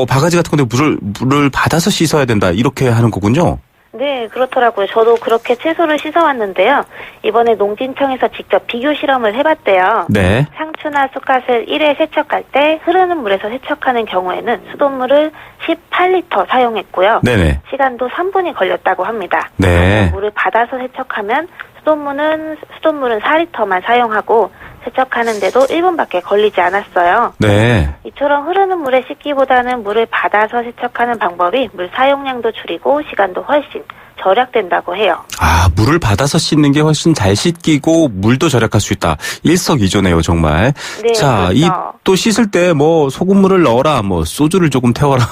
바가지 같은 건데 물을 받아서 씻어야 된다 이렇게 하는 거군요. 네, 그렇더라고요. 저도 그렇게 채소를 씻어왔는데요. 이번에 농진청에서 직접 비교 실험을 해봤대요. 네. 상추나 쑥갓을 1회 세척할 때 흐르는 물에서 세척하는 경우에는 수돗물을 18리터 사용했고요. 네네. 시간도 3분이 걸렸다고 합니다. 네. 물을 받아서 세척하면 수돗물은 4리터만 사용하고 세척하는데도 1분밖에 걸리지 않았어요. 네. 이처럼 흐르는 물에 씻기보다는 물을 받아서 세척하는 방법이 물 사용량도 줄이고 시간도 훨씬 절약된다고 해요. 아, 물을 받아서 씻는 게 훨씬 잘 씻기고 물도 절약할 수 있다. 일석이조네요, 정말. 네, 자, 그렇죠. 이 또 씻을 때 뭐 소금물을 넣어라, 뭐 소주를 조금 태워라.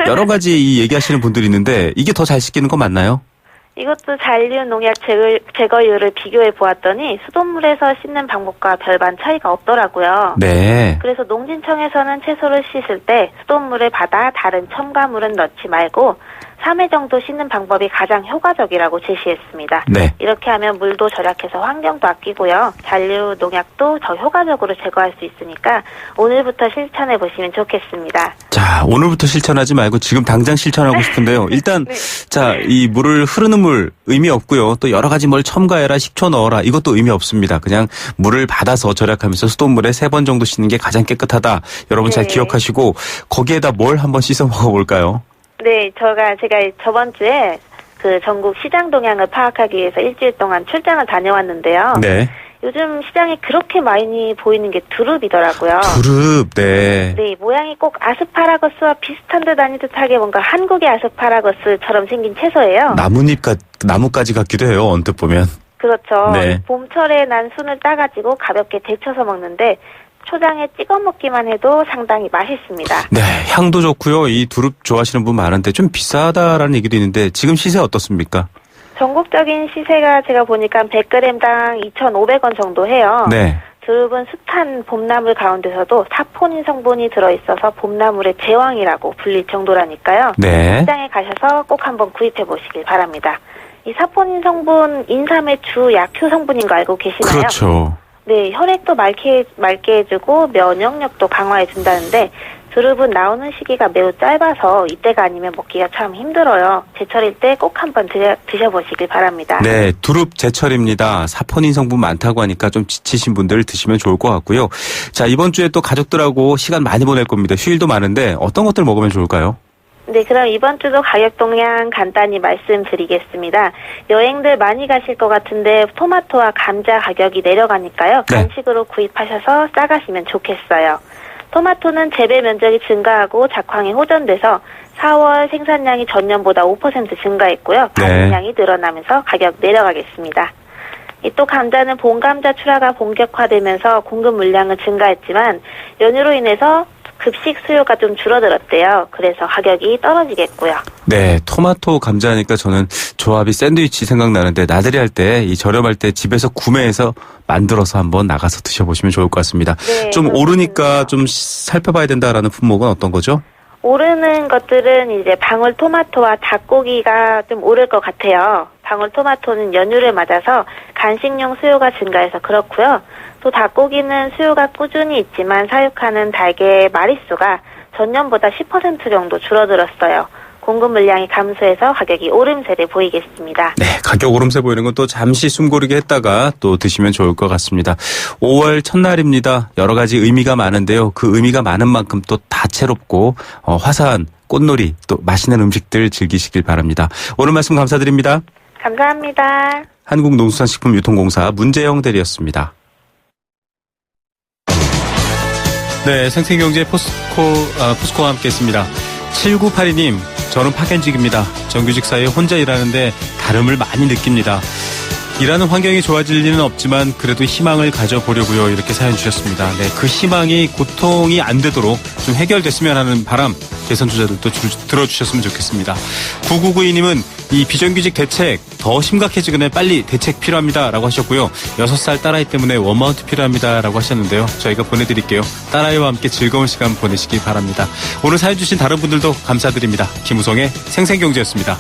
여러 가지 이 얘기하시는 분들이 있는데 이게 더 잘 씻기는 거 맞나요? 이것도 잔류 농약 제거율을 비교해 보았더니 수돗물에서 씻는 방법과 별반 차이가 없더라고요. 네. 그래서 농진청에서는 채소를 씻을 때 수돗물을 받아 다른 첨가물은 넣지 말고 3회 정도 씻는 방법이 가장 효과적이라고 제시했습니다. 네. 이렇게 하면 물도 절약해서 환경도 아끼고요. 잔류 농약도 더 효과적으로 제거할 수 있으니까 오늘부터 실천해 보시면 좋겠습니다. 자, 오늘부터 실천하지 말고 지금 당장 실천하고 싶은데요. 일단, 네. 자, 이 물을 흐르는 물 의미 없고요. 또 여러 가지 뭘 첨가해라, 식초 넣어라. 이것도 의미 없습니다. 그냥 물을 받아서 절약하면서 수돗물에 3번 정도 씻는 게 가장 깨끗하다. 여러분 잘 네. 기억하시고 거기에다 뭘 한번 씻어 먹어볼까요? 네, 제가 저번 주에 그 전국 시장 동향을 파악하기 위해서 일주일 동안 출장을 다녀왔는데요. 네. 요즘 시장에 그렇게 많이 보이는 게 두릅이더라고요. 두릅, 네. 네, 모양이 꼭 아스파라거스와 비슷한 듯 아닌 듯하게 뭔가 한국의 아스파라거스처럼 생긴 채소예요. 나뭇가지 같기도 해요, 언뜻 보면. 그렇죠. 네. 봄철에 난 순을 따가지고 가볍게 데쳐서 먹는데 초장에 찍어 먹기만 해도 상당히 맛있습니다. 네, 향도 좋고요. 이 두릅 좋아하시는 분 많은데 좀 비싸다라는 얘기도 있는데 지금 시세 어떻습니까? 전국적인 시세가 제가 보니까 100g당 2,500원 정도 해요. 네. 두릅은 숱한 봄나물 가운데서도 사포닌 성분이 들어있어서 봄나물의 제왕이라고 불릴 정도라니까요. 네. 시장에 가셔서 꼭 한번 구입해 보시길 바랍니다. 이 사포닌 성분 인삼의 주 약효 성분인 거 알고 계시나요? 그렇죠. 네, 혈액도 맑게 해주고 면역력도 강화해 준다는데 두릅은 나오는 시기가 매우 짧아서 이때가 아니면 먹기가 참 힘들어요. 제철일 때 꼭 한번 드셔보시길 바랍니다. 네, 두릅 제철입니다. 사포닌 성분 많다고 하니까 좀 지치신 분들 드시면 좋을 것 같고요. 자, 이번 주에 또 가족들하고 시간 많이 보낼 겁니다. 휴일도 많은데 어떤 것들 먹으면 좋을까요? 네, 그럼 이번 주도 가격 동향 간단히 말씀드리겠습니다. 여행들 많이 가실 것 같은데 토마토와 감자 가격이 내려가니까요. 네. 간식으로 구입하셔서 싸가시면 좋겠어요. 토마토는 재배 면적이 증가하고 작황이 호전돼서 4월 생산량이 전년보다 5% 증가했고요. 반응량이 늘어나면서 가격 내려가겠습니다. 또 감자는 봄감자 출하가 본격화되면서 공급 물량은 증가했지만 연휴로 인해서 급식 수요가 좀 줄어들었대요. 그래서 가격이 떨어지겠고요. 네, 토마토 감자니까 저는 조합이 샌드위치 생각나는데 나들이 할 때 이 저렴할 때 집에서 구매해서 만들어서 한번 나가서 드셔보시면 좋을 것 같습니다. 네, 좀 그렇군요. 오르니까 좀 살펴봐야 된다라는 품목은 어떤 거죠? 오르는 것들은 이제 방울토마토와 닭고기가 좀 오를 것 같아요. 방울토마토는 연휴를 맞아서 간식용 수요가 증가해서 그렇고요. 또 닭고기는 수요가 꾸준히 있지만 사육하는 닭의 마리수가 전년보다 10% 정도 줄어들었어요. 공급 물량이 감소해서 가격이 오름세를 보이겠습니다. 네, 가격 오름세 보이는 건 또 잠시 숨 고르게 했다가 또 드시면 좋을 것 같습니다. 5월 첫날입니다. 여러 가지 의미가 많은데요. 그 의미가 많은 만큼 또 다채롭고 화사한 꽃놀이 또 맛있는 음식들 즐기시길 바랍니다. 오늘 말씀 감사드립니다. 감사합니다. 한국농수산식품유통공사 문재영 대리였습니다. 네, 생생경제 포스코와 함께했습니다. 7982님, 저는 파견직입니다. 정규직 사이에 혼자 일하는데 다름을 많이 느낍니다. 일하는 환경이 좋아질 리는 없지만 그래도 희망을 가져보려고요. 이렇게 사연 주셨습니다. 네, 그 희망이 고통이 안 되도록 좀 해결됐으면 하는 바람 개선 투자들도 들어주셨으면 좋겠습니다. 9992님은 이 비정규직 대책 더 심각해지거나 빨리 대책 필요합니다라고 하셨고요. 6살 딸아이 때문에 원마운트 필요합니다라고 하셨는데요. 저희가 보내드릴게요. 딸아이와 함께 즐거운 시간 보내시기 바랍니다. 오늘 사연 주신 다른 분들도 감사드립니다. 김우성의 생생경제였습니다.